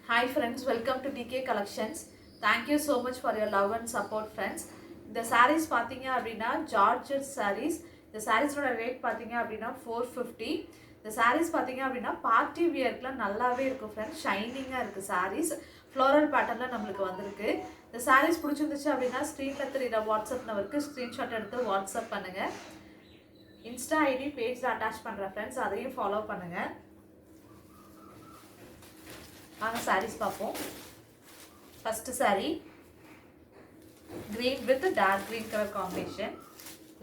Hi friends, welcome to DK Collections. Thank you so much for your love and support friends. இந்த sarees பார்த்தீங்க அப்படின்னா georgette sarees. இந்த sareesோட rate பார்த்தீங்க அப்படின்னா 450. இந்த sarees பார்த்தீங்க அப்படின்னா பார்ட்டி வியர்க்குலாம் நல்லாவே இருக்கும் ஃப்ரெண்ட்ஸ். ஷைனிங்காக இருக்குது sarees. ஃப்ளோரல் பேட்டர்னில் நம்மளுக்கு வந்திருக்கு. இந்த sarees பிடிச்சிருந்துச்சு அப்படின்னா ஸ்க்ரீனில் தெரியுற வாட்ஸ்அப் நம்பருக்கு ஸ்க்ரீன்ஷாட் எடுத்து வாட்ஸ்அப் பண்ணுங்கள். இன்ஸ்டா ஐடி பேஜில் அட்டாச் பண்ணுறேன் ஃப்ரெண்ட்ஸ், அதையும் ஃபாலோ பண்ணுங்கள். வாங்க sarees பார்ப்போம். First saree green with dark green color combination,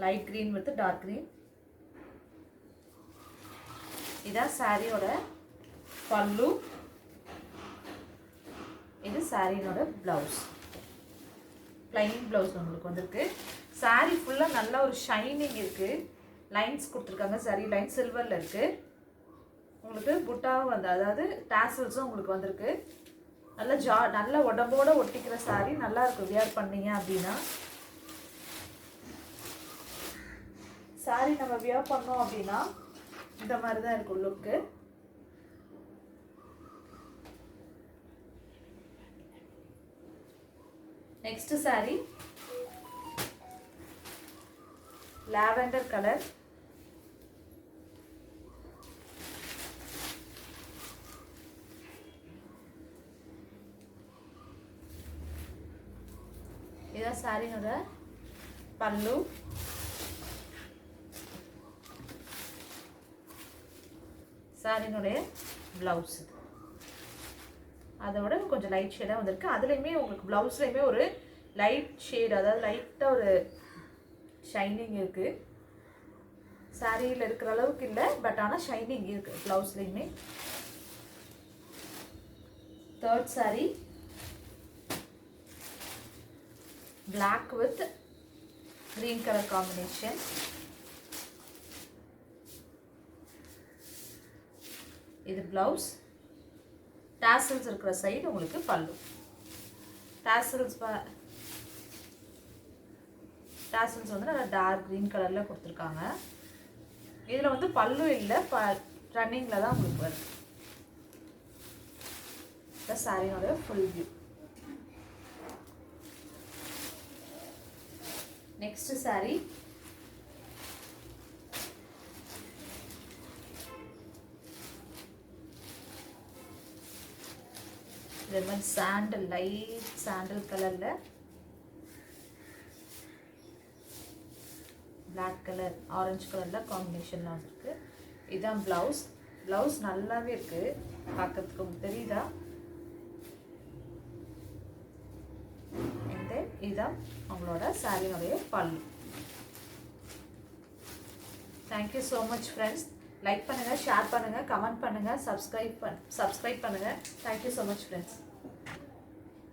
light green with dark green. இதான் சாரியோட பல்லு, இது சாரியோட பிளவுஸ். பிளைன் பிளவுஸ் உங்களுக்கு வந்திருக்கு. சாரி ஃபுல்லாக நல்ல ஒரு ஷைனிங் இருக்குது. லைன்ஸ் கொடுத்துருக்காங்க, சாரி லைன் சில்வரில் இருக்குது. உங்களுக்கு புட்டாவும் வந்து அதாவது டாசல்ஸும் உங்களுக்கு வந்திருக்கு. நல்ல உடம்போட ஒட்டிக்கிற சாரி நல்லா இருக்கும் வியர் பண்ணீங்க அப்படின்னா. சாரி நம்ம வியர் பண்ணோம் அப்படின்னா இந்த மாதிரி தான் இருக்கும் look. Next sari lavender colour. இதான் சாரியோட பல்லு. சாரினுடைய பிளவுஸ் அதோட கொஞ்சம் லைட் ஷேடாக வந்திருக்கு. அதுலேயுமே உங்களுக்கு ப்ளவுஸ்லேயுமே ஒரு லைட் ஷேட், அதாவது லைட்டாக ஒரு ஷைனிங் இருக்குது. சாரியில் இருக்கிற அளவுக்கு இல்லை, பட் ஆனால் ஷைனிங் இருக்குது ப்ளவுஸ்லேயுமே. Third sari black with green color combination. இது blouse. tassels இருக்கிற சைடு உங்களுக்கு பல்லு. tassels வந்து நல்ல டார்க் கிரீன் கலர்ல கொடுத்துருக்காங்க. இதில் வந்து பல்லு இல்லை, ரன்னிங்கில் தான் உங்களுக்கு வருது. இந்த சாரியோட full view. Next sorry lemon sandal, light sandal கலர்ல பிளாக் கலர் ஆரஞ்சு கலர்ல காம்பினேஷன்ல இருக்கு. இதுதான் பிளவுஸ். பிளவுஸ் நல்லாவே இருக்கு பார்க்கறதுக்கு, உங்களுக்கு தெரியுதா? இதுதான் உங்களோட சாரியோடைய பல்லு. Thank you so much friends. Like பண்ணுங்கள், ஷேர் பண்ணுங்கள், கமெண்ட் பண்ணுங்கள், சப்ஸ்கிரைப் பண்ணுங்கள். Thank you so much friends.